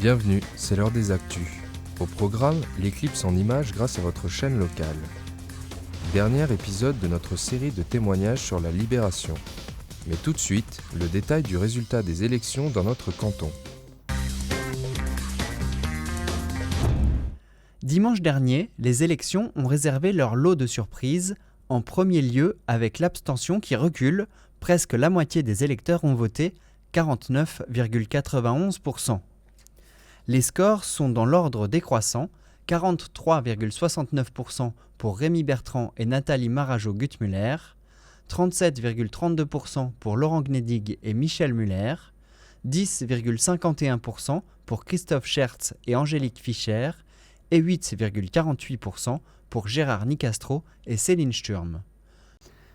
Bienvenue, c'est l'heure des actus. Au programme, l'éclipse en images grâce à votre chaîne locale. Dernier épisode de notre série de témoignages sur la Libération. Mais tout de suite, le détail du résultat des élections dans notre canton. Dimanche dernier, les élections ont réservé leur lot de surprises, en premier lieu avec l'abstention qui recule, presque la moitié des électeurs ont voté, 49,91%. Les scores sont dans l'ordre décroissant, 43,69% pour Rémi Bertrand et Nathalie Marajo-Guttmuller, 37,32% pour Laurent Gnedig et Michel Muller, 10,51% pour Christophe Schertz et Angélique Fischer et 8,48% pour Gérard Nicastro et Céline Sturm.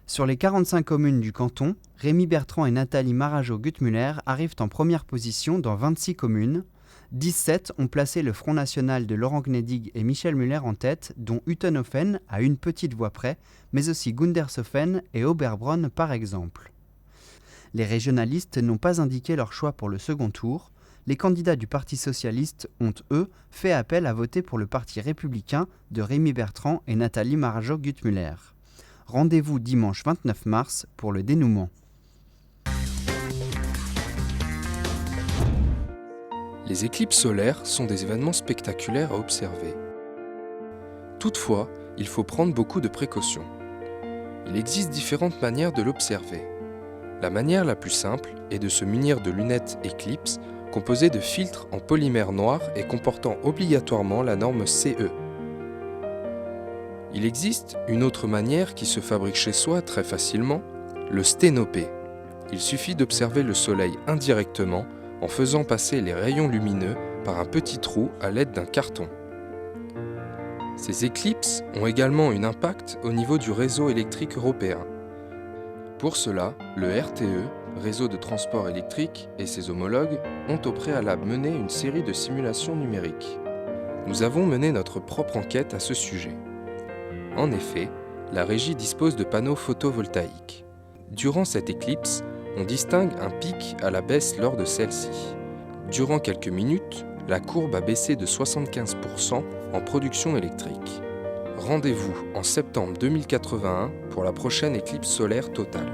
Sur les 45 communes du canton, Rémi Bertrand et Nathalie Marajo-Guttmuller arrivent en première position dans 26 communes. 17 ont placé le Front National de Laurent Gnedig et Michel Muller en tête, dont Utenhofen à une petite voix près, mais aussi Gundershofen et Oberbronn par exemple. Les régionalistes n'ont pas indiqué leur choix pour le second tour. Les candidats du Parti socialiste ont, eux, fait appel à voter pour le Parti républicain de Rémi Bertrand et Nathalie Marajo-Guttmuller. Rendez-vous dimanche 29 mars pour le dénouement. Les éclipses solaires sont des événements spectaculaires à observer. Toutefois, il faut prendre beaucoup de précautions. Il existe différentes manières de l'observer. La manière la plus simple est de se munir de lunettes éclipse composées de filtres en polymère noir et comportant obligatoirement la norme CE. Il existe une autre manière qui se fabrique chez soi très facilement, le sténopé. Il suffit d'observer le soleil indirectement en faisant passer les rayons lumineux par un petit trou à l'aide d'un carton. Ces éclipses ont également un impact au niveau du réseau électrique européen. Pour cela, le RTE, Réseau de transport électrique, et ses homologues ont au préalable mené une série de simulations numériques. Nous avons mené notre propre enquête à ce sujet. En effet, la régie dispose de panneaux photovoltaïques. Durant cette éclipse, on distingue un pic à la baisse lors de celle-ci. Durant quelques minutes, la courbe a baissé de 75% en production électrique. Rendez-vous en septembre 2081 pour la prochaine éclipse solaire totale.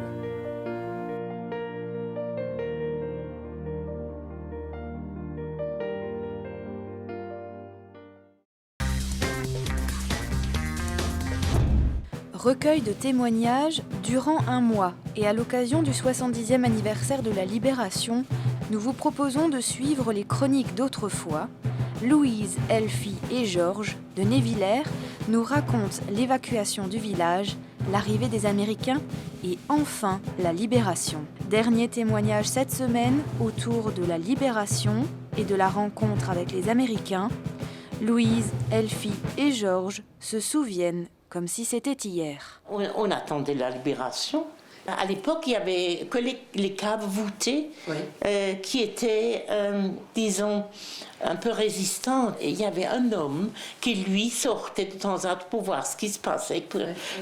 Recueil de témoignages durant un mois et à l'occasion du 70e anniversaire de la Libération, nous vous proposons de suivre les chroniques d'autrefois. Louise, Elfie et Georges de Névillers nous racontent l'évacuation du village, l'arrivée des Américains et enfin la Libération. Dernier témoignage cette semaine autour de la Libération et de la rencontre avec les Américains. Louise, Elfie et Georges se souviennent comme si c'était hier. On attendait la libération. À l'époque, il n'y avait que les caves voûtées qui étaient, disons, un peu résistantes. Et il y avait un homme qui, lui, sortait de temps en temps pour voir ce qui se passait.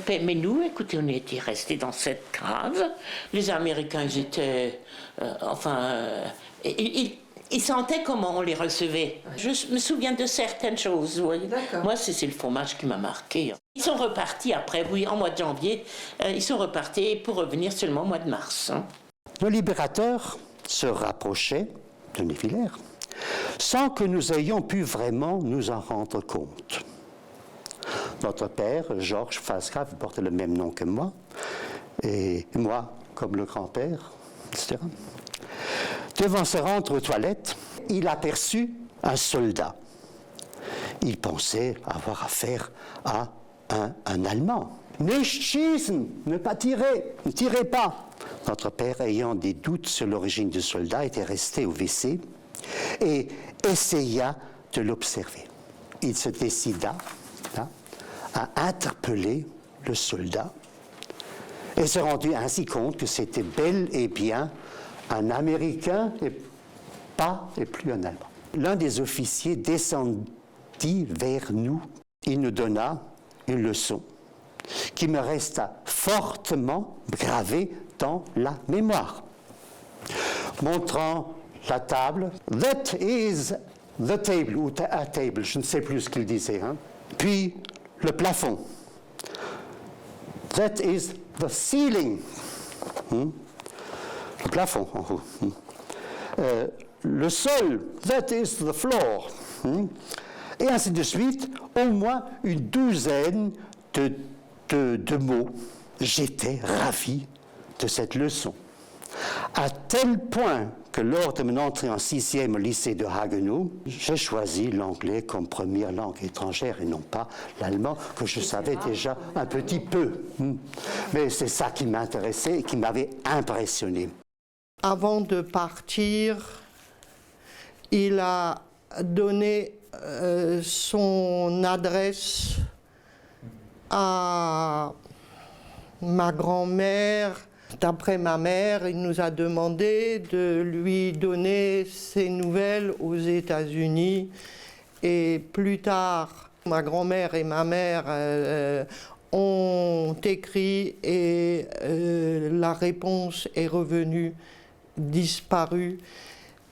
Mais nous, écoutez, on était restés dans cette cave. Les Américains, ils étaient... Ils sentaient comment on les recevait. Je me souviens de certaines choses. Oui. Moi, c'est le fromage qui m'a marqué. Ils sont repartis après, oui, en mois de janvier. Ils sont repartis pour revenir seulement au mois de mars. Le libérateur se rapprochait de Névillers sans que nous ayons pu vraiment nous en rendre compte. Notre père, Georges Fasgrave, portait le même nom que moi, et moi, comme le grand-père, etc. Devant se rendre aux toilettes, il aperçut un soldat. Il pensait avoir affaire à un Allemand. Nicht schießen, ne pas tirer, ne tirez pas. Notre père, ayant des doutes sur l'origine du soldat, était resté au WC et essaya de l'observer. Il se décida à interpeller le soldat et se rendit ainsi compte que c'était bel et bien un Américain et plus un Allemand. L'un des officiers descendit vers nous. Il nous donna une leçon qui me resta fortement gravée dans la mémoire. Montrant la table, « That is the table ou a table, je ne sais plus ce qu'il disait. Hein. Puis le plafond. That is the ceiling. Le plafond en haut. Le sol, that is the floor. Et ainsi de suite, au moins une douzaine de mots. J'étais ravi de cette leçon. À tel point que lors de mon entrée en 6e au lycée de Haguenau, j'ai choisi l'anglais comme première langue étrangère et non pas l'allemand, que je savais déjà un petit peu. Mais c'est ça qui m'intéressait et qui m'avait impressionné. Avant de partir, il a donné son adresse à ma grand-mère. D'après ma mère, il nous a demandé de lui donner ses nouvelles aux États-Unis. Et plus tard, ma grand-mère et ma mère ont écrit et la réponse est revenue, disparue.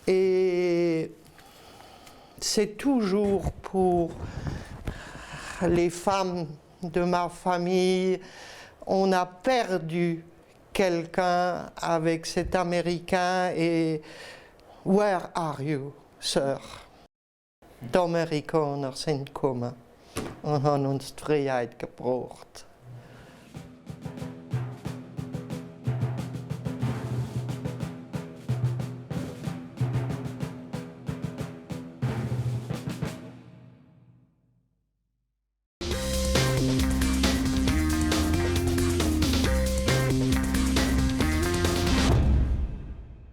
Et c'est toujours pour les femmes de ma famille, on a perdu quelqu'un avec cet Américain et where are you, sir? De Amerikaner sind gekommen und haben uns die Freiheit gebracht.